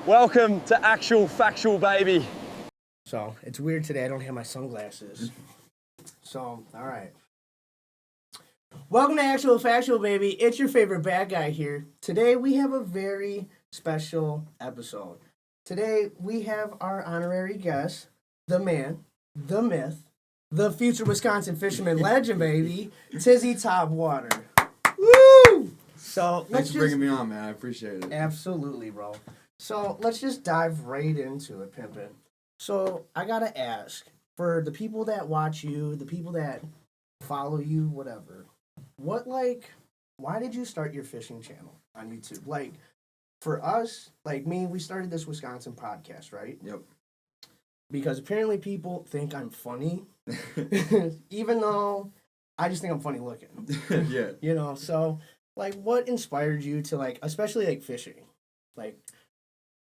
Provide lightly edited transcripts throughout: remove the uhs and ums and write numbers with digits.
Welcome to Actual Factual, baby. So, it's weird today. I don't have my sunglasses. So, all right. Welcome to Actual Factual, baby. It's your favorite bad guy here. Today, we have a very special episode. Today, we have our honorary guest, the man, the myth, the future Wisconsin Fisherman legend, baby, Tizzy Topwater. Woo! So, Thanks for bringing me on, man. I appreciate it. Absolutely, bro. So, let's just dive right into it, Pimpin'. So, I gotta ask, for the people that watch you, the people that follow you, whatever, why did you start your fishing channel on YouTube? Like, for us, like me, we started this Wisconsin podcast, right? Yep. Because apparently people think I'm funny, even though I just think I'm funny looking. Yeah. You know, so, like, what inspired you to, like, especially, like, fishing? Like,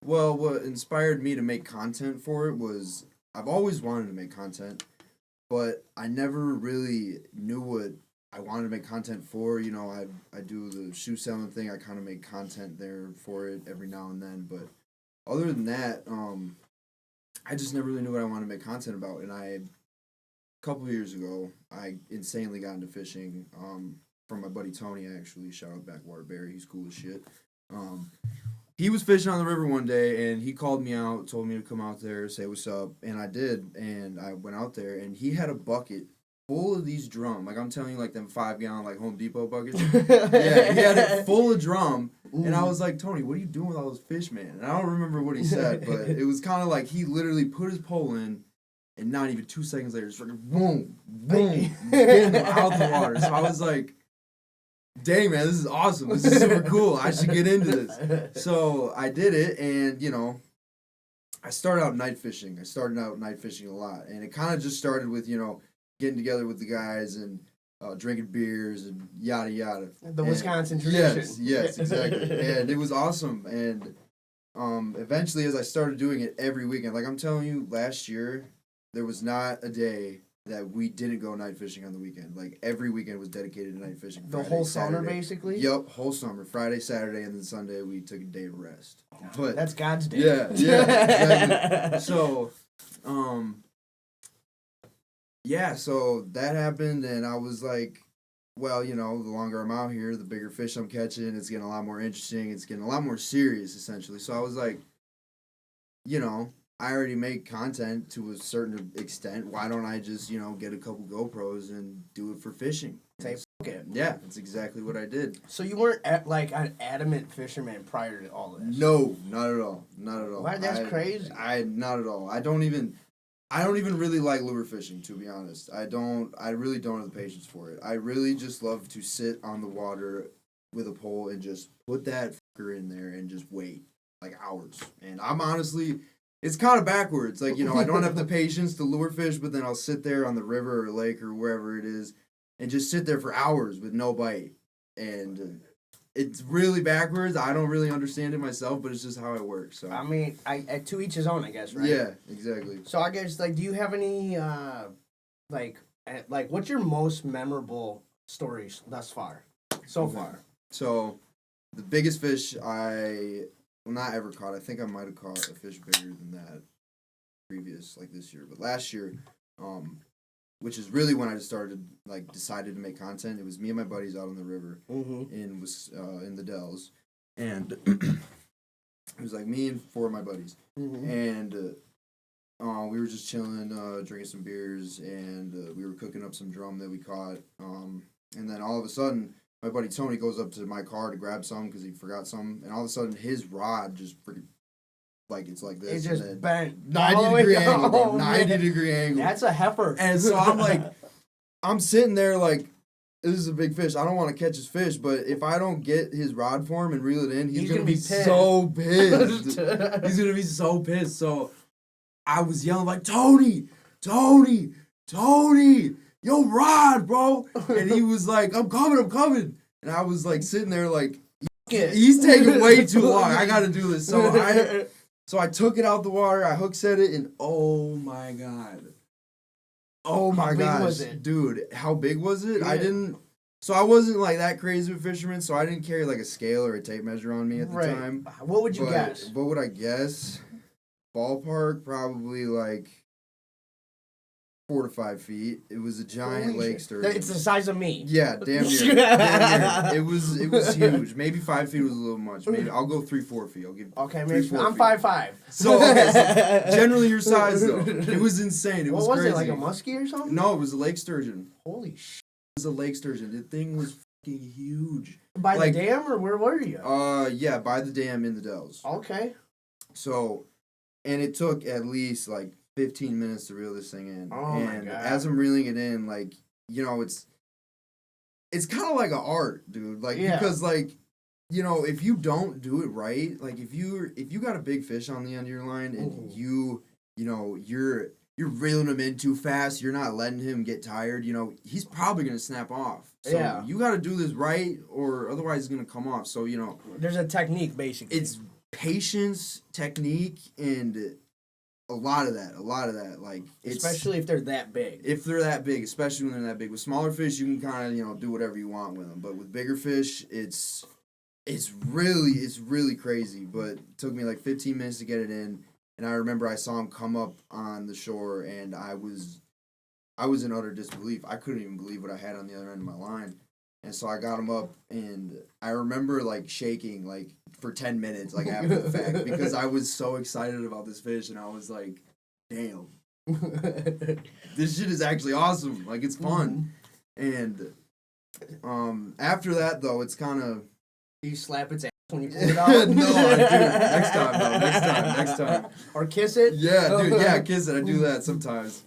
Well, what inspired me to make content for it was I've always wanted to make content, but I never really knew what I wanted to make content for. You know, I do the shoe selling thing. I kind of make content there for it every now and then. But other than that, I just never really knew what I wanted to make content about. And a couple of years ago, I insanely got into fishing from my buddy Tony, actually. Shout out Backwater Barry. He's cool as shit. He was fishing on the river one day, and he called me out, told me to come out there, say what's up, and I did, and I went out there, and he had a bucket full of these drum, like I'm telling you, like them 5-gallon, like Home Depot buckets. Yeah, he had it full of drum, and I was like, Tony, what are you doing with all those fish, man? And I don't remember what he said, but it was kind of like he literally put his pole in, and not even 2 seconds later, just freaking boom, boom, getting them out the water. So I was like, dang, man, this is awesome. This is super cool. I should get into this. So I did it, and, you know, I started out night fishing. I started out night fishing a lot, and it kind of just started with, you know, getting together with the guys and drinking beers and yada, yada. the Wisconsin tradition. Yes, exactly. And it was awesome. And eventually, as I started doing it every weekend, like I'm telling you, last year, there was not a day that we didn't go night fishing on the weekend. Like, every weekend was dedicated to night fishing. The Friday, whole Saturday. summer, basically? Yep, whole summer. Friday, Saturday, and then Sunday we took a day to rest. But that's God's day. Yeah, exactly. So, so that happened, and I was like, well, you know, the longer I'm out here, the bigger fish I'm catching. It's getting a lot more interesting. It's getting a lot more serious, essentially. So I was like, you know, I already make content to a certain extent. Why don't I just, you know, get a couple GoPros and do it for fishing? Say, fuck it. Yeah, that's exactly what I did. So you weren't like an adamant fisherman prior to all of this? No, not at all. Not at all. Why? That's crazy. Not at all. I don't even really like lure fishing, to be honest. I really don't have the patience for it. I really just love to sit on the water with a pole and just put that fucker in there and just wait like hours. And I'm honestly, it's kind of backwards. Like, you know, I don't have the patience to lure fish, but then I'll sit there on the river or lake or wherever it is and just sit there for hours with no bite. And it's really backwards. I don't really understand it myself, but it's just how it works. So I mean, to each his own, I guess, right? Yeah, exactly. So I guess, like, do you have any like what's your most memorable stories thus far? So far. So the biggest fish not ever caught. I think I might have caught a fish bigger than that this year. But last year, which is really when I just decided to make content. It was me and my buddies out on the river in the Dells, and it was like me and 4 of my buddies, and we were just chilling, drinking some beers, and we were cooking up some drum that we caught, and then all of a sudden, my buddy Tony goes up to my car to grab some because he forgot some, and all of a sudden his rod just freaking, like, it's like this. It just bent. 90-degree angle, bro. 90-degree angle. That's a heifer. And so I'm like, I'm sitting there like, this is a big fish. I don't want to catch his fish, but if I don't get his rod for him and reel it in, he's going to be so pissed. He's going to be so pissed. So I was yelling like, Tony, yo, rod, bro. And he was like, I'm coming. And I was like sitting there like, he's taking way too long. I got to do this. So I took it out the water. I hook set it, and oh my god. Oh my gosh. Was it? Dude, how big was it? Yeah. I didn't So I wasn't like that crazy with Fisherman, so I didn't carry like a scale or a tape measure on me at the time. What would you guess? What would I guess? Ballpark, probably like 4 to 5 feet. It was a giant lake sturgeon. It's the size of me. Yeah, damn near. Damn near. It was huge. Maybe 5 feet was a little much. Maybe I'll go 3-4 feet. I'll give. Okay, maybe I'm 5'5". So generally your size though. It was insane. It was crazy. It, like a muskie or something? No, it was a lake sturgeon. Holy shit. It was a lake sturgeon. The thing was fucking huge. By the dam, or where were you? Yeah, by the dam in the Dells. Okay. So, and it took at least like 15 minutes to reel this thing in. Oh and my God. as I'm reeling it in, like, you know, it's kind of like an art, dude. Like, because like, you know, if you don't do it right, like if you got a big fish on the end of your line and you know, you're reeling him in too fast, you're not letting him get tired, you know, he's probably going to snap off. So you got to do this right or otherwise it's going to come off. So, you know, there's a technique basically. It's patience, technique, and a lot of that. Like, especially if they're that big. Especially when they're that big. With smaller fish, you can kind of, you know, do whatever you want with them. But with bigger fish, it's really crazy. But it took me like 15 minutes to get it in. And I remember I saw him come up on the shore, and I was in utter disbelief. I couldn't even believe what I had on the other end of my line. And so I got him up, and I remember, like, shaking, like, for 10 minutes, like, after the fact, because I was so excited about this fish, and I was like, damn. This shit is actually awesome. Like, it's fun. And after that, though, it's kind of... You slap its ass when you pull it out? No, I do. Next time, though. Next time. Or kiss it? Yeah, dude. Yeah, kiss it. I do that sometimes.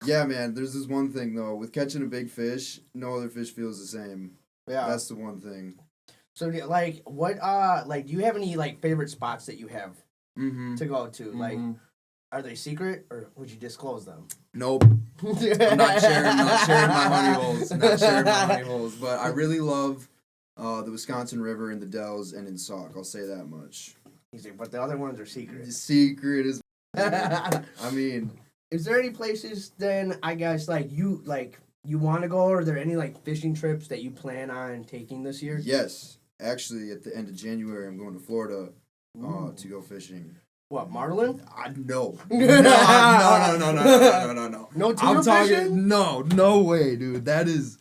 Yeah, man, there's this one thing, though. With catching a big fish, no other fish feels the same. Yeah. That's the one thing. So, like, what, like, do you have any, like, favorite spots that you have to go to? Like, are they secret, or would you disclose them? Nope. I'm not sharing my honey holes. But I really love the Wisconsin River in the Dells and in Sauk. I'll say that much. But the other ones are secret. The secret is... I mean... Is there any places then, I guess, like you want to go, or are there any like fishing trips that you plan on taking this year? Yes. Actually, at the end of January, I'm going to Florida to go fishing. What, Marlin? No. No. No tuna fishing? No way, dude. That is...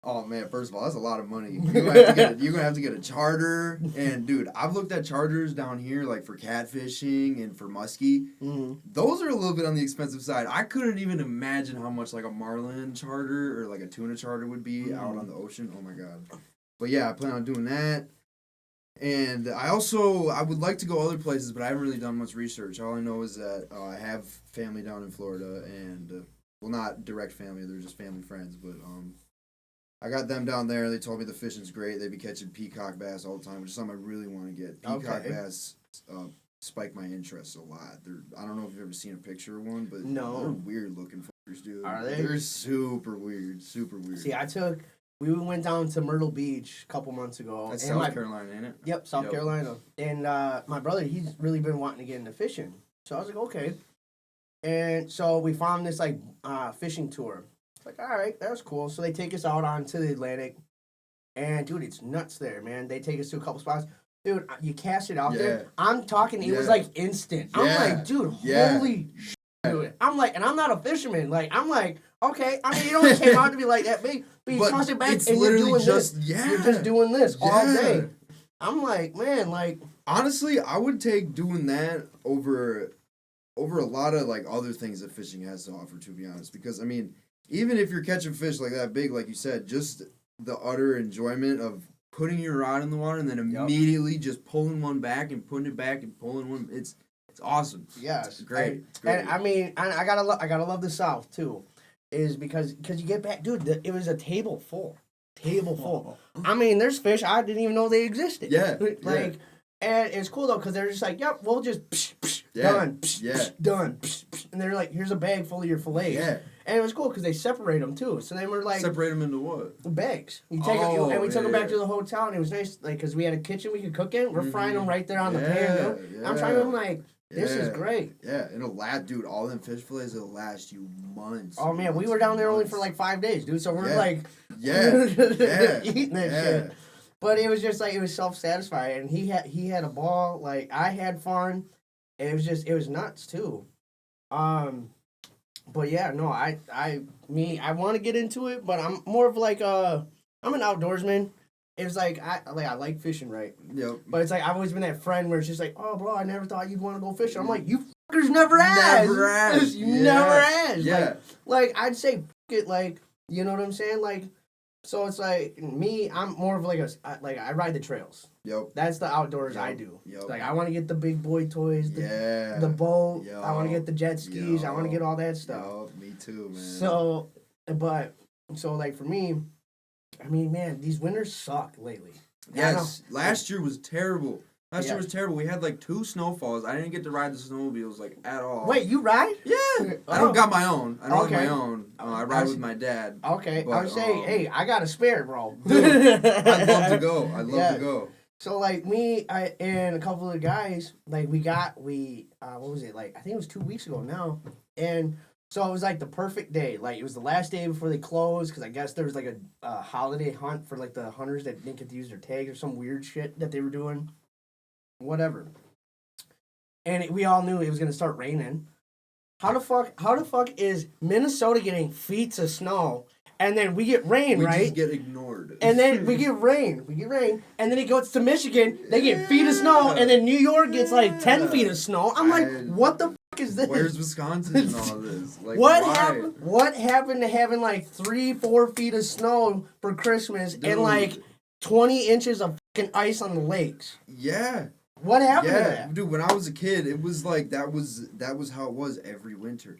Oh, man, first of all, that's a lot of money. You're gonna have to get a charter. And, dude, I've looked at charters down here, like, for catfishing and for muskie. Those are a little bit on the expensive side. I couldn't even imagine how much, like, a marlin charter or, like, a tuna charter would be out on the ocean. Oh, my God. But, yeah, I plan on doing that. And I would like to go other places, but I haven't really done much research. All I know is that I have family down in Florida, and, well, not direct family. They're just family friends, but, I got them down there. They told me the fishing's great. They be catching peacock bass all the time, which is something I really want to get. Peacock bass spike my interest a lot. I don't know if you've ever seen a picture of one, but they're weird looking fuckers, dude. Are they? They're super weird. See, we went down to Myrtle Beach a couple months ago. That's South Carolina, ain't it? Yep, South Carolina. And my brother, he's really been wanting to get into fishing. So I was like, okay. And so we found this like fishing tour. Like, all right, that was cool. So they take us out onto the Atlantic, and dude, it's nuts there, man. They take us to a couple spots. Dude, you cast it out there. I'm talking, it was like instant. I'm like, dude, holy shit, dude. I'm like, and I'm not a fisherman. Like, I'm like, okay. I mean, it only came out to be like that big, but you toss it back and you're doing this. You're just doing this all day. I'm like, man, like. Honestly, I would take doing that over a lot of like other things that fishing has to offer, to be honest. Because, I mean, even if you're catching fish like that big, like you said, just the utter enjoyment of putting your rod in the water and then immediately just pulling one back and putting it back and pulling one, it's awesome. Yeah, it's great. It's great. And I mean, I gotta love the South too, is because you get back, dude. It was a table full. I mean, there's fish I didn't even know they existed. Yeah, And it's cool though, because they're just like, yep, we'll just done, done, and they're like, here's a bag full of your fillets. Yeah. And it was cool because they separate them too. So they were like... Separate them into what? Bags. You take them, and we took them back to the hotel, and it was nice, like, because we had a kitchen we could cook in. We're frying them right there on the pan. I'm trying to, like, This is great. Yeah, it'll last, dude. All them fish fillets, it'll last you months. Oh man, we were down there only for like 5 days, dude. So we're like, eating that shit. But it was just like it was self-satisfying, and he had a ball. Like I had fun. And it was nuts too. But yeah, no, I want to get into it, but I'm more of like I'm an outdoorsman. It was like I like fishing, right? Yep. But it's like I've always been that friend where it's just like, oh, bro, I never thought you'd want to go fishing. I'm like, you fuckers never asked. Never asked. Never asked. Yeah. Like I'd say, f it, like, you know what I'm saying? Like, so it's like me, I'm more of like I ride the trails. Yep. That's the outdoors I do. Yep. Like I want to get the big boy toys, the boat. Yep. I want to get the jet skis. I want to get all that stuff. Yep. Me too, man. So like for me, I mean, man, these winters suck lately. Yes, last year was terrible. Last year was terrible. We had like 2 snowfalls. I didn't get to ride the snowmobiles like at all. Wait, you ride? Yeah. I don't got my own. I don't have my own. I ride with my dad. Okay. I was saying, hey, I got a spare, bro. Dude, I'd love to go. I'd love to go. So like me, and a couple of the guys, like we what was it, like I think it was 2 weeks ago now, and so it was like the perfect day. Like it was the last day before they closed, because I guess there was like a holiday hunt for like the hunters that didn't get to use their tags or some weird shit that they were doing, whatever. And we all knew it was gonna start raining. How the fuck is Minnesota getting feet of snow? And then we get rain, right? We just get ignored. And then we get rain. And then it goes to Michigan. They get feet of snow. And then New York gets like 10 feet of snow. I'm like, what the fuck is this? Where's Wisconsin and all this? Like, what happened to having like 3-4 feet of snow for Christmas and like 20 inches of fucking ice on the lakes? Yeah. What happened to that? Dude, when I was a kid, it was like that was how it was every winter.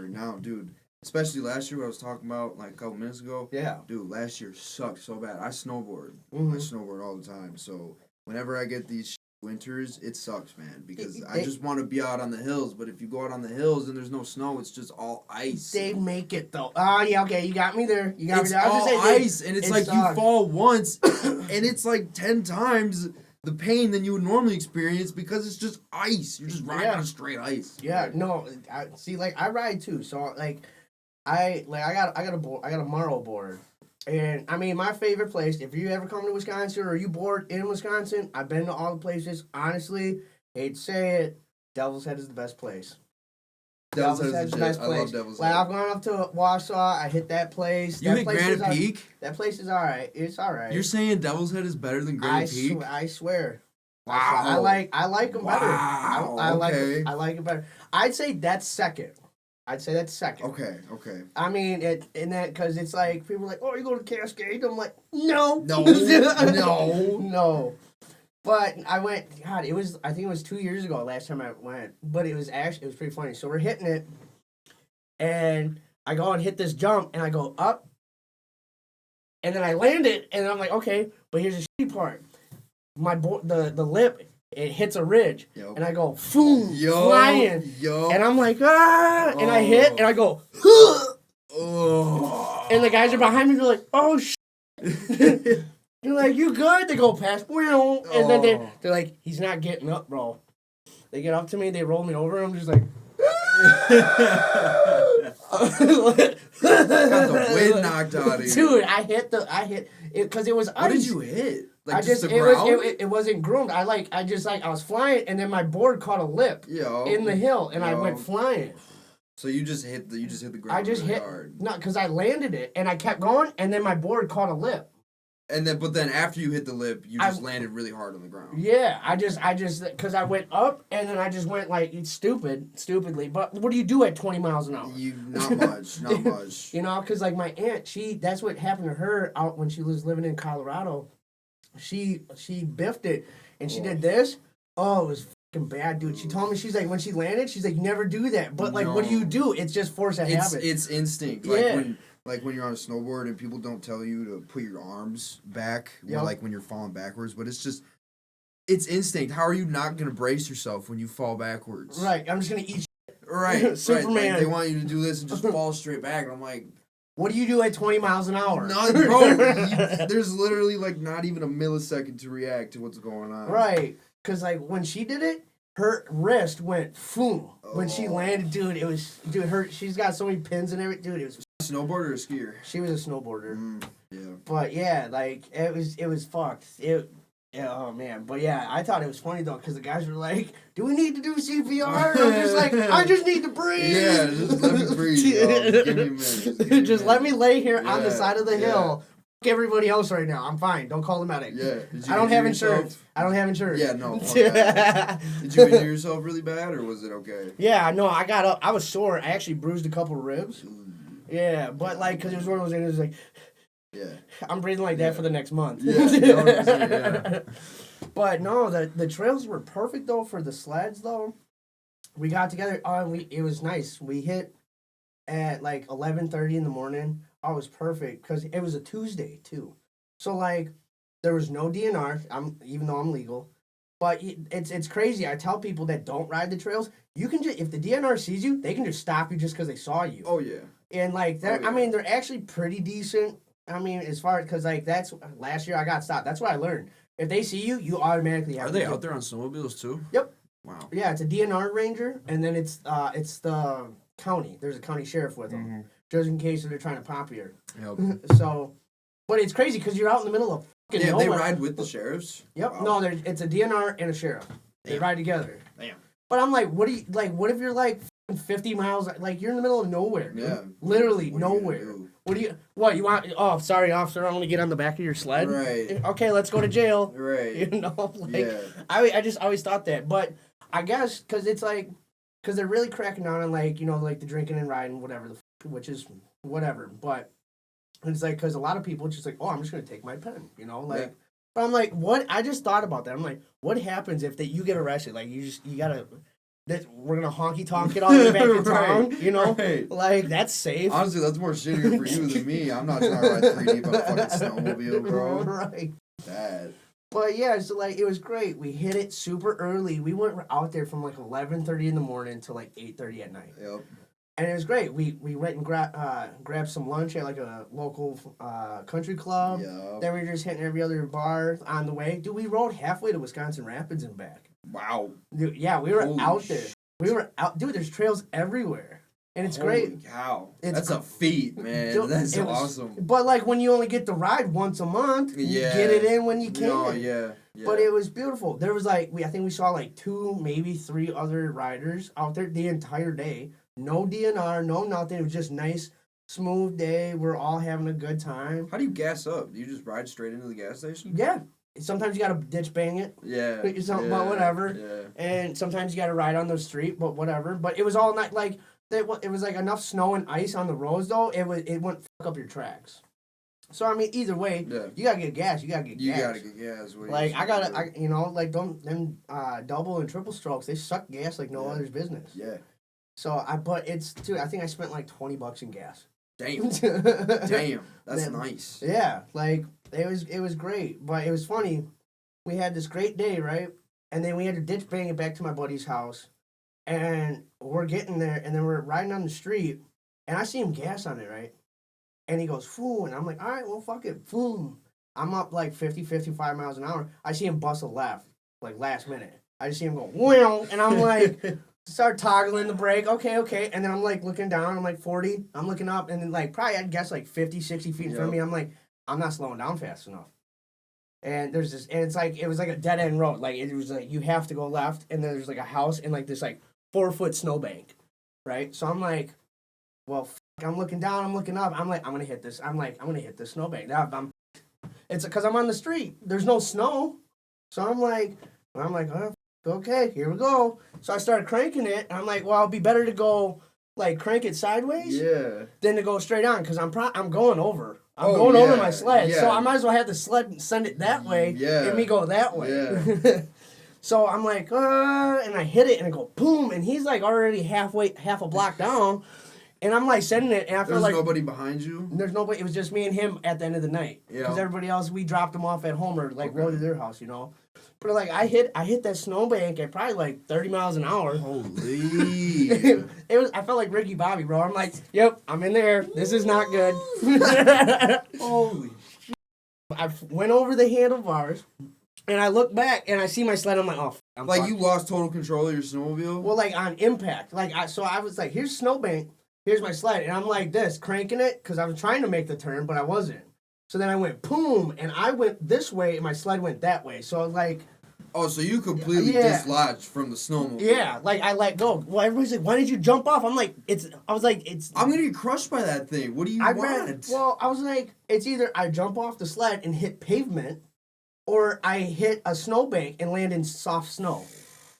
Now, dude, especially last year, what I was talking about like a couple minutes ago. Yeah. Dude, last year sucked so bad. I snowboard. Mm-hmm. I snowboard all the time. So whenever I get these winters, it sucks, man. Because I just want to be out on the hills. But if you go out on the hills and there's no snow, it's just all ice. They make it though. Oh yeah, okay, you got me there. It's all ice, and it's like you fall once, and it's like 10 times the pain than you would normally experience because it's just ice. You're just riding on straight ice. Yeah, right? No, I see. Like I ride too, so like. I got a Morrow board, and I mean my favorite place. If you ever come to Wisconsin or you board in Wisconsin, I've been to all the places. Honestly, hate to say it, Devil's Head is the best place. Devil's Head is the best place. I love Devil's Head. Like I've gone up to Wausau. I hit that place. You hit Granite Peak? That place is alright. It's alright. You're saying Devil's Head is better than Granite Peak? I swear. Wow. I like them better. I like it better. I'd say that's second. Okay. I mean, because it's like, people are like, oh, you go to Cascade? I'm like, no. No. But I went, God, I think it was 2 years ago last time I went. But it was pretty funny. So we're hitting it, and I go and hit this jump, and I go up, and then I land it, and I'm like, okay, but here's the shitty part. The lip, it hits a ridge, and I go, boom, flying, and I'm like, and I hit, and I go, and the guys are behind me, they're like, oh, shit. You're like, you good? They go past, and then they're like, he's not getting up, bro. They get up to me, they roll me over, and I'm just like, got the wind knocked out of you. Dude, I hit it, because it was ice. What did you hit? Like it wasn't groomed. I was flying, and then my board caught a lip in the hill, and I went flying. So you just hit the ground. I just hit hard. No, because I landed it, and I kept going, and then my board caught a lip. But then after you hit the lip, you just landed really hard on the ground. Yeah, I just because I went up, and then I just went like stupidly. But what do you do at 20 miles an hour? Not much. You know, because like my aunt, that's what happened to her out when she was living in Colorado. She biffed it, and she did this. Oh, it was fucking bad, dude. She told me, she's like, when she landed, she's like, never do that. But like, what do? It's just force of habit. It's instinct. Like when you're on a snowboard and people don't tell you to put your arms back, like when you're falling backwards, but it's instinct. How are you not gonna brace yourself when you fall backwards? Right. I'm just gonna eat. Right. Superman. Right. Like they want you to do this and just fall straight back, and I'm like, what do you do at 20 miles an hour? None, bro. There's literally like not even a millisecond to react to what's going on. Right. Because like when she did it, her wrist went boom when she landed, dude. It was, dude, she's got so many pins and everything, dude. It was Snowboarder or skier? She was a snowboarder. Yeah. But yeah, like it was fucked. Yeah, oh man. But yeah, I thought it was funny though because the guys were like, "Do we need to do CPR?" And I'm just like, "I just need to breathe." Yeah, just let me breathe. Give me a minute. Just let me lay here on the side of the hill. Fuck everybody else right now. I'm fine. Don't call the medic. Yeah. I don't have insurance. I don't have insurance. Yeah, no. Fuck that. Did you injure yourself really bad, or was it okay? Yeah, no. I got up. I was sore. I actually bruised a couple of ribs. Yeah, but like, cause it was one of those things. It was like, yeah, I'm breathing like that for the next month. Yeah. But no, the trails were perfect though for the sleds though. We got together. It was nice. We hit at like 11:30 in the morning. Oh, it was perfect because it was a Tuesday too. So like, there was no DNR. Even though I'm legal, but it's crazy. I tell people that don't ride the trails, you can just, if the DNR sees you, they can just stop you just because they saw you. Oh yeah. And like, I mean, they're actually pretty decent. I mean, as far as, because like that's last year I got stopped. That's what I learned. If they see you, you automatically have. Are they out there on snowmobiles too? Yep. Wow. Yeah, it's a DNR ranger, and then it's the county. There's a county sheriff with them, just in case they're trying to pop you. Yep. So, but it's crazy because you're out in the middle of fucking nowhere. They ride with the sheriffs. Yep. Wow. No, it's a DNR and a sheriff. They ride together. Damn. But I'm like, what if you're like 50 miles, like you're in the middle of nowhere. Dude. Yeah. Literally nowhere. What you want? Oh, sorry, officer. I want to get on the back of your sled. Right. Okay, let's go to jail. Right. You know, like Yeah. I just always thought that, but I guess because it's like because they're really cracking down on like like the drinking and riding whatever which is whatever, but it's like because a lot of people just like, oh, I'm just gonna take my pen, like. Yeah. But I'm like, what? I just thought about that. I'm like, what happens if you get arrested? Like you gotta. We're gonna honky tonk it all in the back of town, Right. Like that's safe. Honestly, that's more shittier for you than me. I'm not trying to ride 3 deep on a fucking snowmobile, bro. Right. Bad. But yeah, so like it was great. We hit it super early. We went out there from like 11:30 in the morning to like 8:30 at night. Yep. And it was great. We went and grabbed some lunch at like a local country club. Yep. Then we were just hitting every other bar on the way. Dude, we rode halfway to Wisconsin Rapids and back. Wow. Dude, yeah, we were Holy out there. We were out. Dude, there's trails everywhere. And it's great. Holy cow. That's a feat, man. Dude, that's awesome. But like when you only get to ride once a month, you get it in when you can. Oh, yeah. But it was beautiful. There was like, I think we saw like 2, maybe 3 other riders out there the entire day. No DNR, no nothing. It was just nice, smooth day. We're all having a good time. How do you gas up? Do you just ride straight into the gas station? Yeah. Sometimes you got to ditch bang it. Yeah. Something about whatever. Yeah. And sometimes you got to ride on the street, but whatever. But it was all night, like, it was like enough snow and ice on the roads, though. It wouldn't fuck up your tracks. So, I mean, either way, you got to get gas. You got to get gas. You got to get gas. Like, like, them double and triple strokes, they suck gas like no other's business. Yeah. So, but it's, dude, I think I spent like $20 in gas. Damn. Damn. That's nice. Yeah. Like, it was great. But it was funny. We had this great day, right? And then we had to ditch bang it back to my buddy's house. And we're getting there, and then we're riding on the street, and I see him gas on it, right? And he goes, "Fool," and I'm like, all right, well, fuck it, fool. I'm up like 50, 55 miles an hour. I see him bust a left, like last minute. I just see him go, "Wow," and I'm like, start toggling the brake, okay. And then I'm like looking down, I'm like 40, I'm looking up, and then like probably I'd guess like 50, 60 feet in front of me. I'm like, I'm not slowing down fast enough. And there's this, and it's like, it was like a dead end road. Like, it was like, you have to go left, and then there's like a house and like this like 4-foot snowbank, right? So I'm like, well, I'm looking down, I'm looking up. I'm like, I'm gonna hit this. I'm gonna hit this snowbank. It's because I'm on the street. There's no snow, so I'm like, oh, okay, here we go. So I started cranking it. And I'm like, well, it'd be better to go like crank it sideways, than to go straight on because I'm going over. I'm going over my sled, so I might as well have the sled send it that way, and me go that way. Yeah. So I'm like, and I hit it, and I go boom, and he's like already half a block down, and I'm like sending it, and I feel like there's nobody behind you. There's nobody. It was just me and him at the end of the night. Yeah. Because everybody else, we dropped them off at home or like rode to their house, But like I hit that snowbank at probably like 30 miles an hour. Holy! I felt like Ricky Bobby, bro. I'm like, yep, I'm in there. This is not good. Holy! I went over the handlebars, and I look back and I see my sled. I'm like, oh, Like, you lost total control of your snowmobile? Well, like on impact. So I was like, here's snowbank, here's my sled. And I'm like this, cranking it, because I was trying to make the turn, but I wasn't. So then I went boom, and I went this way, and my sled went that way. So I was like... Oh, so you completely dislodged from the snowmobile. Yeah, like I let go. Well, everybody's like, why did you jump off? I'm like, I'm going to get crushed by that thing. What do you want? Well, I was like, it's either I jump off the sled and hit pavement, or I hit a snowbank and land in soft snow.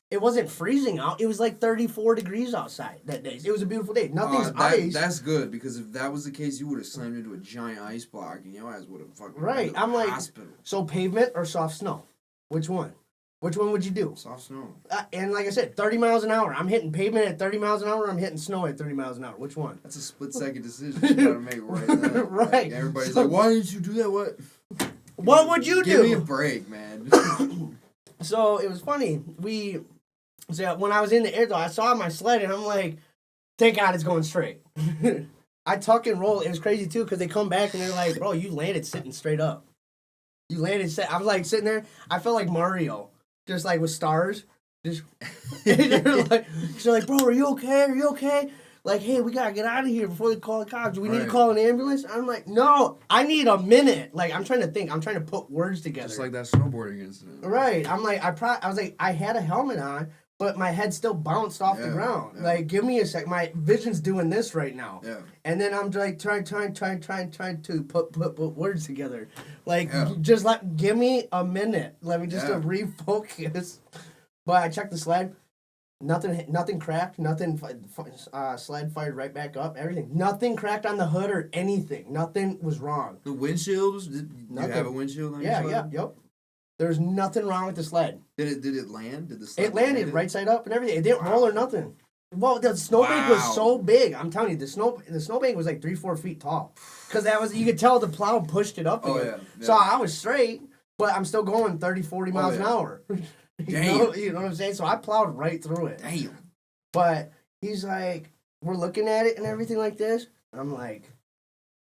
It wasn't freezing out. It was like 34 degrees outside that day. It was a beautiful day. Nothing's ice. That's good, because if that was the case, you would have slammed into a giant ice block and your ass would have fucking right. I'm like, hospital. So pavement or soft snow? Which one? Which one would you do? Soft snow. And like I said, 30 miles an hour. I'm hitting pavement at 30 miles an hour. I'm hitting snow at 30 miles an hour. Which one? That's a split-second decision you gotta make right now. Right. Like, everybody's like, why didn't you do that? What would you do? Give me a break, man. So it was funny. So when I was in the air, though, I saw my sled, and I'm like, thank God it's going straight. I tuck and roll. It was crazy, too, because they come back, and they're like, bro, you landed sitting straight up. You landed I was, like, sitting there. I felt like Mario, just, like, with stars. Just, they're like, bro, are you okay? Are you okay? Like, hey, we got to get out of here before they call the cops. Do we need to call an ambulance? I'm like, no, I need a minute. Like, I'm trying to think. I'm trying to put words together. Just like that snowboarding incident. Right. I'm like, I was like, I had a helmet on, but my head still bounced off the ground. Yeah. Like, give me a sec. My vision's doing this right now. Yeah. And then I'm like trying to put words together. Like, just give me a minute. Let me just refocus. But I checked the sled. Nothing cracked. Nothing. Sled fired right back up. Everything. Nothing cracked on the hood or anything. Nothing was wrong. The windshield? Did you have a windshield on your sled? Yep. There's nothing wrong with the sled. Did it land? Did the sled It landed right side up and everything. It didn't roll or nothing. Well, the snowbank was so big. I'm telling you, the snowbank was like 3-4 feet tall. Because you could tell the plow pushed it up. Yeah. So I was straight, but I'm still going 30, 40 miles an hour. Damn. You know what I'm saying? So I plowed right through it. Damn. But he's like, we're looking at it and everything like this. I'm like,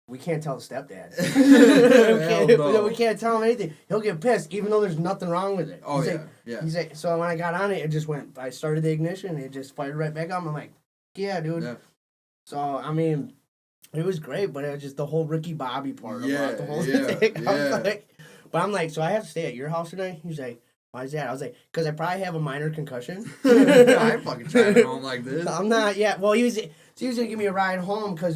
we can't tell the stepdad. We can't tell him anything. He'll get pissed, even though there's nothing wrong with it. He's like, so when I got on it, it just went. I started the ignition, it just fired right back up. I'm like, yeah, dude. Yeah. So I mean, it was great, but it was just the whole Ricky Bobby part about the whole thing. But I'm like, so I have to stay at your house today? He's like, why is that? I was like, because I probably have a minor concussion. I ain't fucking driving home like this. I'm not. Yeah. Well, he was gonna give me a ride home because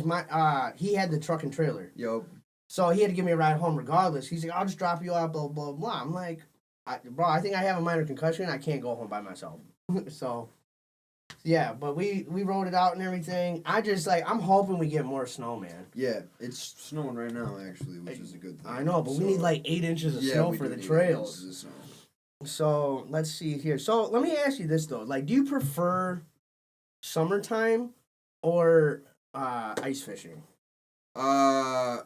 he had the truck and trailer. Yup. So he had to give me a ride home regardless. He's like, I'll just drop you off, blah, blah, blah. I'm like, bro, I think I have a minor concussion. I can't go home by myself. So, yeah, but we rode it out and everything. I'm hoping we get more snow, man. Yeah, it's snowing right now, actually, which is a good thing. I know, but we need like 8 inches of snow for the trails. So, let's see here. So, let me ask you this, though. Like, do you prefer summertime or ice fishing?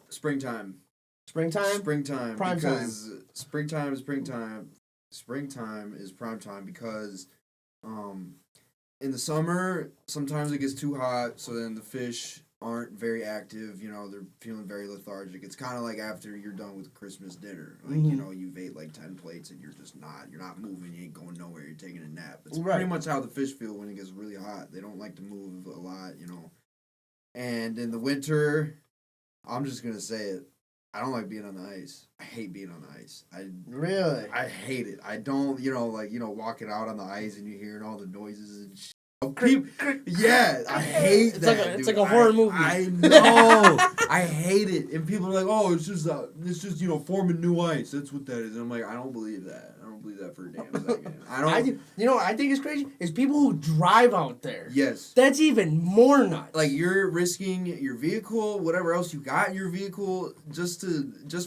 Springtime. Springtime? Prime because time. Springtime is prime time because in the summer sometimes it gets too hot, so then the fish aren't very active, they're feeling very lethargic. It's kind of like after you're done with Christmas dinner. Like, you've ate like 10 plates and you're not moving, you ain't going nowhere, you're taking a nap. It's pretty much how the fish feel when it gets really hot. They don't like to move a lot, And in the winter, I'm just going to say it, I don't like being on the ice. I hate being on the ice. Really? I hate it. I don't, walking out on the ice and you're hearing all the noises and shit. Yeah, I hate that. It's like a horror movie. I know. I hate it. And people are like, "Oh, it's just forming new ice." That's what that is. And I'm like, I don't believe that. I don't believe that for a damn second. I think it's crazy is people who drive out there. Yes. That's even more nuts. Like, you're risking your vehicle, whatever else you got in your vehicle, just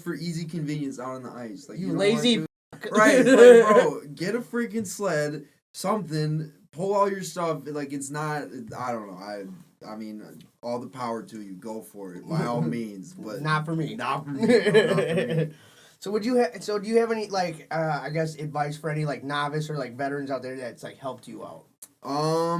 for easy convenience out on the ice. Like, you lazy. Right, like, bro, get a freaking sled, something. Pull all your stuff. Like, it's not. I don't know. I mean, all the power to you. Go for it by all means. But not for me. Not for me. No, not for me. So do you have any I guess advice for any novice or veterans out there that's helped you out? Or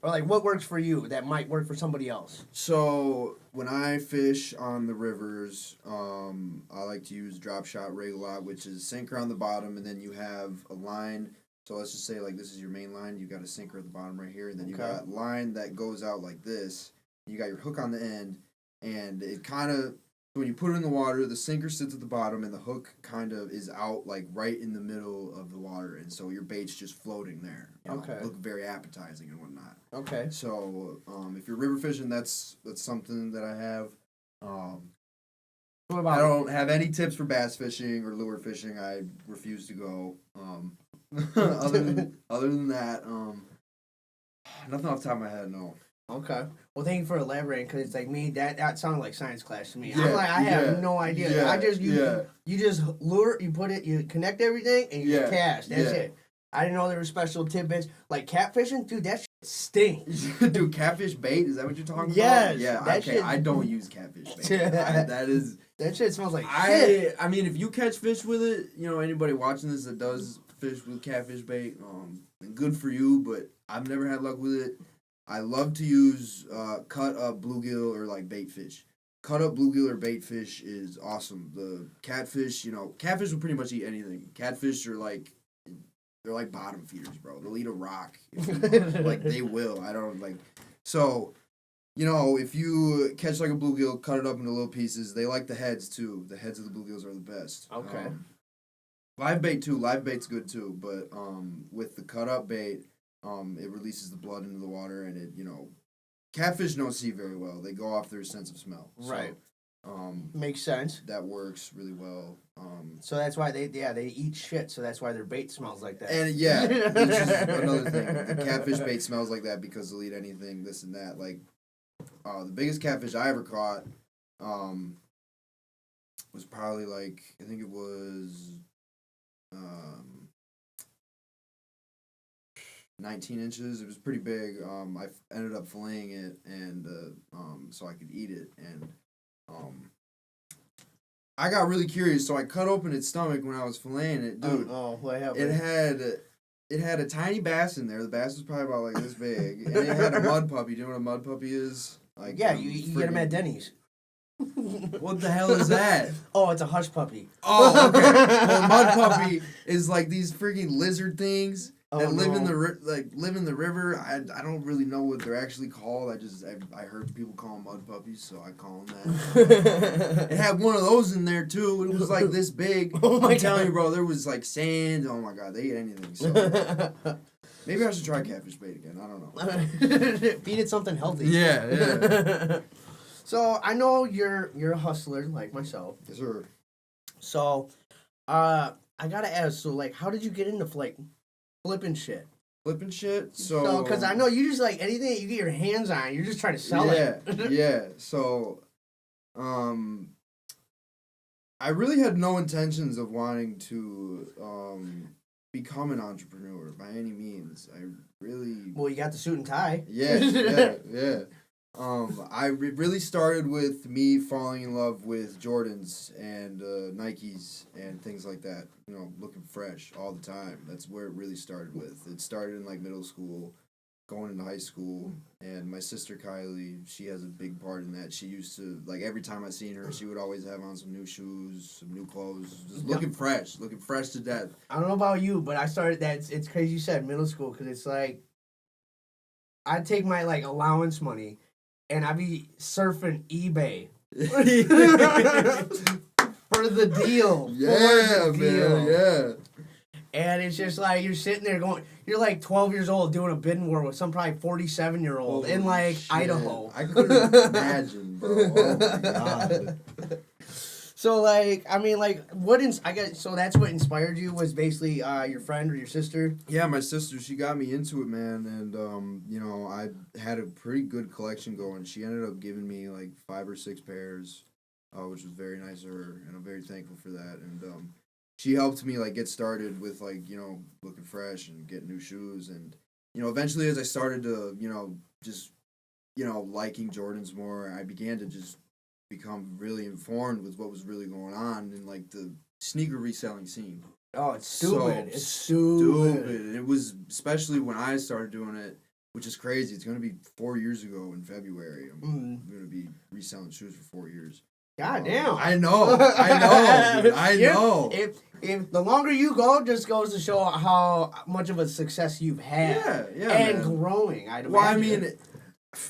what works for you that might work for somebody else? So when I fish on the rivers, I like to use drop shot rig a lot, which is sinker on the bottom, and then you have a line So let's just say like this is your main line. You got a sinker at the bottom right here, and then you Okay. got line that goes out like this. You got your hook on the end, and it kind of when you put it in the water, the sinker sits at the bottom, and the hook kind of is out like right in the middle of the water, and so your bait's just floating there. You know, Okay. look very appetizing and whatnot. Okay. So if you're river fishing, that's something that I have. What I about don't have any tips for bass fishing or lure fishing. I refuse to go. Other than that, nothing off the top of my head. No. Okay. Well, thank you for elaborating, because it's like me, that sounded like science class to me. Yeah, I'm like, I have yeah, no idea. yeah, I just yeah. you just lure, you put it, you connect everything, and you Yeah, cast. That's yeah. it. I didn't know there were special tidbits like catfishing. Dude, that shit stinks. Dude, catfish bait? Is that what you're talking Yes, about? Yeah. that Okay. shit- I don't use catfish bait. That is. That shit smells like shit. I mean, if you catch fish with it, anybody watching this that does fish with catfish bait, good for you. But I've never had luck with it. I love to use cut up bluegill or like bait fish. Cut up bluegill or bait fish is awesome. The catfish, catfish will pretty much eat anything. Catfish are like, they're like bottom feeders, bro. They'll eat a rock. Like they will. I don't like. So, if you catch like a bluegill, cut it up into little pieces. They like the heads too. The heads of the bluegills are the best. Okay. Live bait too. Live bait's good too. But with the cut up bait, it releases the blood into the water, and it catfish don't see very well. They go off their sense of smell. Right. So, Makes sense. that works really well. So that's why they eat shit. So that's why their bait smells like that. And yeah, which is another thing. The catfish bait smells like that because they'll eat anything, this and that. Like, the biggest catfish I ever caught, was probably like, I think it was, 19 inches. It was pretty big. I ended up filleting it, and so I could eat it. And I got really curious, so I cut open its stomach when I was filleting it, dude. Oh, what happened? It had a tiny bass in there. The bass was probably about like this big, and it had a mud puppy. Do you know what a mud puppy is? Like, Yeah, you get them at Denny's. What the hell is that? Oh, it's a hush puppy. Oh, okay. Well, a mud puppy is like these freaking lizard things that live in the river. I don't really know what they're actually called. I heard people call them mud puppies, so I call them that. It had one of those in there too. It was like this big. Oh my I'm telling God. you, bro, there was like sand. Oh my God, they eat anything. So maybe I should try catfish bait again. I don't know. Feed it something healthy. Yeah. So I know you're a hustler like myself. Yes, sir. So, I gotta ask. So, like, how did you get into flipping shit? Flipping shit. So, because I know you just like anything that you get your hands on, you're just trying to sell it. Yeah. So, I really had no intentions of wanting to become an entrepreneur by any means. I really. Well, you got the suit and tie. Yeah. It really started with me falling in love with Jordans and Nikes and things like that. Looking fresh all the time. That's where it really started with. It started in like middle school, going into high school, and my sister Kylie, she has a big part in that. She used to, like, every time I seen her, she would always have on some new shoes, some new clothes, just looking fresh to death. I don't know about you, but I started that. It's crazy you said middle school, because it's like I'd take my like allowance money and I'd be surfing eBay for the deal. Yeah, man, yeah. And it's just like you're sitting there going, you're like 12 years old doing a bidding war with some probably 47-year-old in like shit. Idaho. I couldn't imagine, bro. Oh my God. So like, I mean, like, so that's what inspired you, was basically your friend or your sister? Yeah, my sister, she got me into it, man, and I had a pretty good collection going. She ended up giving me like 5 or 6 pairs, which was very nice of her, and I'm very thankful for that. And she helped me like get started with like looking fresh and getting new shoes, and eventually as I started to just liking Jordans more, I began to just become really informed with what was really going on in like the sneaker reselling scene. Oh, it's stupid. So it's stupid. And it was, especially when I started doing it, which is crazy. It's going to be 4 years ago in February. I'm going to be reselling shoes for 4 years. God damn. I know. Dude, I know. If the longer you go, just goes to show how much of a success you've had. And man. growing. I'd imagine. Well, I mean,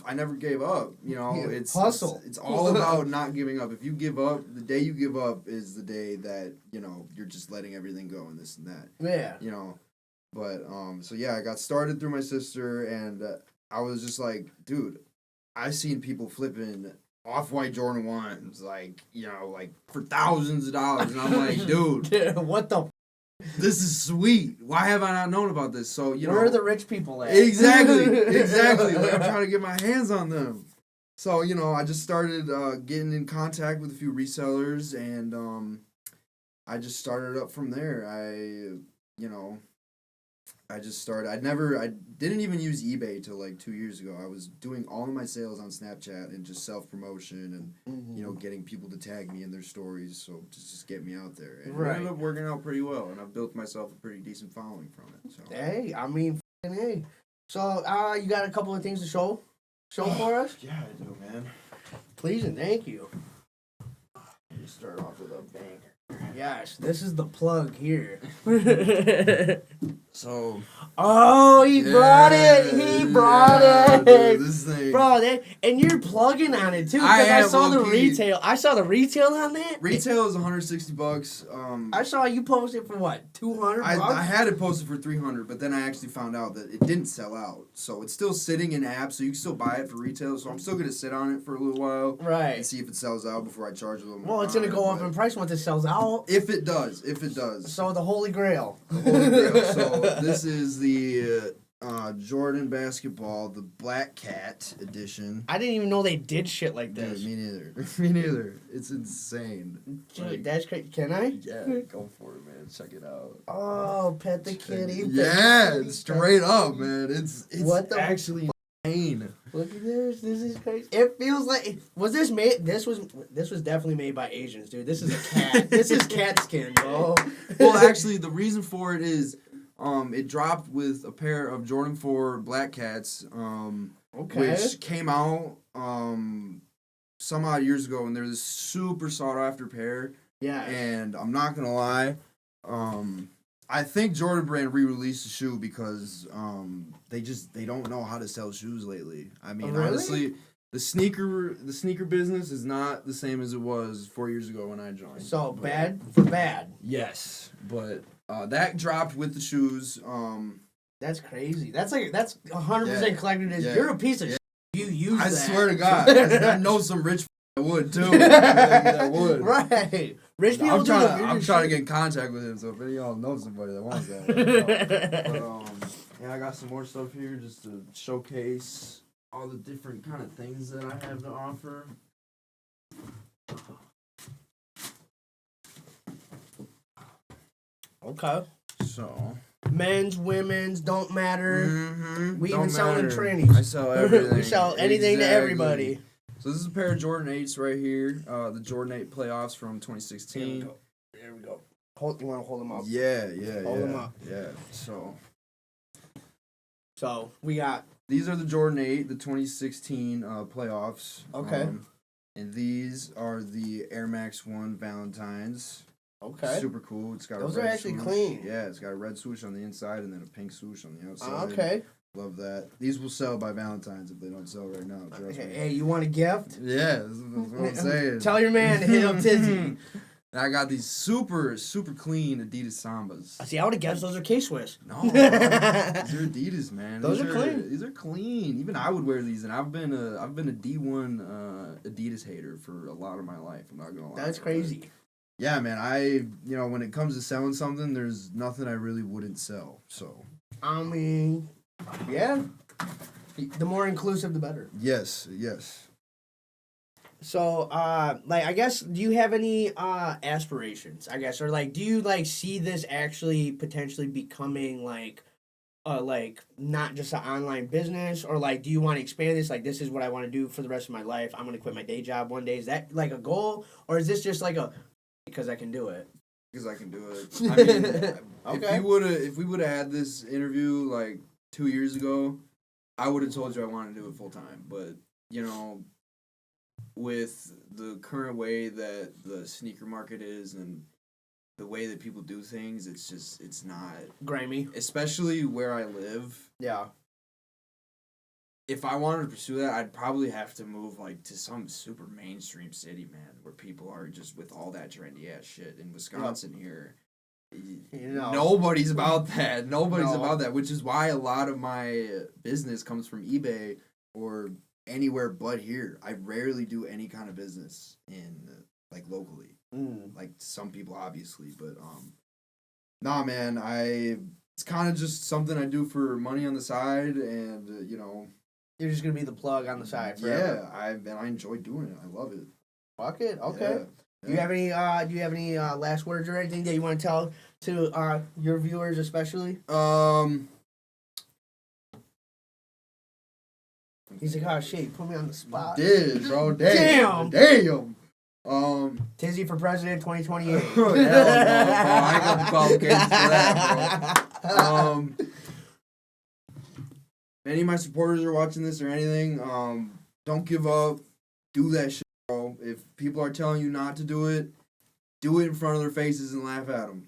I never gave up. You know, it's hustle. It's all about not giving up. If you give up, the day you give up is the day that you're just letting everything go and this and that. Yeah. But so yeah, I got started through my sister, and I was just like, dude, I seen people flipping off-white Jordan 1s, like for thousands of dollars, and I'm like, dude, what the? This is sweet. Why have I not known about this? So where are the rich people at? Exactly. Like, I'm trying to get my hands on them. So I just started getting in contact with a few resellers, and I just started up from there. I just started. I didn't even use eBay till like 2 years ago. I was doing all of my sales on Snapchat and just self-promotion and, getting people to tag me in their stories. So just get me out there. And it ended up working out pretty well. And I've built myself a pretty decent following from it. So. Hey, I mean, hey. So you got a couple of things to show for us? Yeah, I do, man. Please and thank you. You start off with a banger. Yes, this is the plug here. So. Oh, he brought it. He brought it. Dude, this thing. Bro, and you're plugging on it too. Because I saw the retail. I saw the retail on that. Retail is $160. I saw you posted for what, $200? I had it posted for $300, but then I actually found out that it didn't sell out. So it's still sitting in apps, so you can still buy it for retail. So I'm still gonna sit on it for a little while, right, and see if it sells out before I charge a little more. Well, it's gonna go up in price once it sells out. If it does. So the Holy Grail. The Holy Grail. So this is the Jordan basketball, the Black Cat edition. I didn't even know they did shit like this. Dude, me neither. Me neither. It's insane. Dude, that's crazy. Can I? Yeah, go for it, man. Check it out. Oh, pet the kitty. Yeah, straight up, man. It's what the actually insane. Look at this. This is crazy. It feels like was this made? This was definitely made by Asians, dude. This is a cat. This is cat skin, bro. Well, actually, the reason for it is, it dropped with a pair of Jordan 4 Black Cats, which came out some odd years ago, and they're this super sought after pair. Yeah. And I'm not gonna lie, I think Jordan Brand re-released the shoe because they don't know how to sell shoes lately. I mean, honestly, the sneaker business is not the same as it was 4 years ago when I joined. So bad for bad. Yes, but that dropped with the shoes. That's crazy. That's 100% collected. You're a piece of shit. You use that. I swear to God, I know some rich would too. That would. Right. Rich people I'm trying to get in contact with him, so if any of y'all know somebody that wants that. But, I got some more stuff here just to showcase all the different kind of things that I have to offer. Okay. So. Men's, women's, don't matter. Mm-hmm. We don't even selling matter. trannies. I sell everything. We sell anything to everybody. So this is a pair of Jordan 8s right here. The Jordan 8 playoffs from 2016. There we go. You want to hold them up? Yeah. Hold them up. Yeah. So we got. These are the Jordan 8, the 2016 playoffs. Okay. And these are the Air Max 1 Valentines. Okay. Super cool. It's got those a red are actually swoosh. clean. Yeah, it's got a red swoosh on the inside and then a pink swoosh on the outside. Okay. Love that. These will sell by Valentine's if they don't sell right now. Trust me. Hey, you want a gift? Yeah, that's what I'm saying. Tell your man to hit up Tizzy. I got these super, super clean Adidas Sambas. See, I would have guessed those are K-Swiss. No, these are Adidas, man. Those are clean. These are clean. Even I would wear these, and I've been a D1 Adidas hater for a lot of my life. I'm not gonna lie. That's crazy. Yeah, man. When it comes to selling something, there's nothing I really wouldn't sell. So. I mean, yeah. The more inclusive, the better. Yes. So, I guess, do you have any aspirations? I guess, or do you see this actually potentially becoming not just an online business, or do you want to expand this? This is what I want to do for the rest of my life. I'm gonna quit my day job one day. Is that a goal, or is this just because I can do it? Because I can do it. I mean, okay. If we would have had this interview 2 years ago, I would have told you I wanted to do it full time. But with the current way that the sneaker market is and the way that people do things, it's not Grimy. Especially where I live. Yeah. If I wanted to pursue that, I'd probably have to move like to some super mainstream city, man, where people are just with all that trendy ass shit. In Wisconsin here, nobody's about that. Nobody's about that, which is why a lot of my business comes from eBay or anywhere but here. I rarely do any kind of business in like locally. Like some people obviously, but nah, man, it's kind of just something I do for money on the side, and You're just gonna be the plug on the side forever. Yeah, I enjoy doing it. I love it. Fuck it. Okay. Yeah. Do you have any last words or anything that you want to tell to your viewers, especially? He's like, oh shit, you put me on the spot. Did, bro? Damn. Tizzy for president 2028. Hell no, bro. I ain't got the qualifications for that, bro. If any of my supporters are watching this or anything, don't give up. Do that shit, bro. If people are telling you not to do it in front of their faces and laugh at them.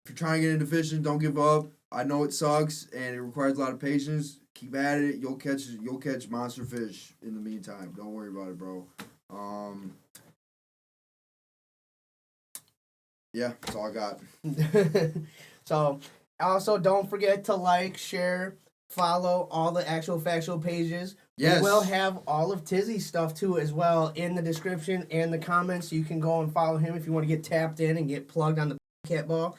If you're trying to get into fishing, don't give up. I know it sucks and it requires a lot of patience. Keep at it. You'll catch monster fish in the meantime. Don't worry about it, bro. Yeah, that's all I got. So, also don't forget to like, share, follow all the actual factual pages. Yes. We will have all of Tizzy's stuff too as well in the description and the comments. You can go and follow him if you want to get tapped in and get plugged on the cat ball.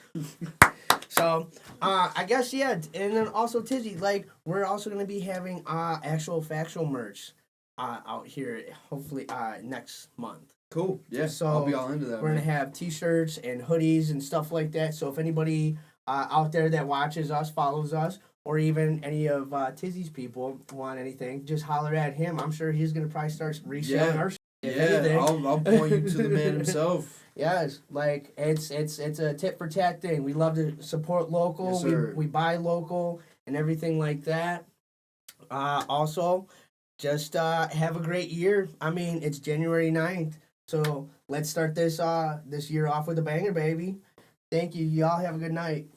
So, I guess, yeah. And then also, Tizzy, like, we're also going to be having actual factual merch out here, hopefully, next month. Cool. Yeah, So I'll be all into that. We're going to have T-shirts and hoodies and stuff like that. So if anybody out there that watches us, follows us, or even any of Tizzy's people want anything, just holler at him. I'm sure he's going to probably start reselling our shit. Yeah, I'll point you to the man himself. Yes, like it's a tit for tat thing. We love to support local. Yes, sir. We buy local and everything like that. Also, just have a great year. I mean, it's January 9th, so let's start this year off with a banger, baby. Thank you. Y'all have a good night.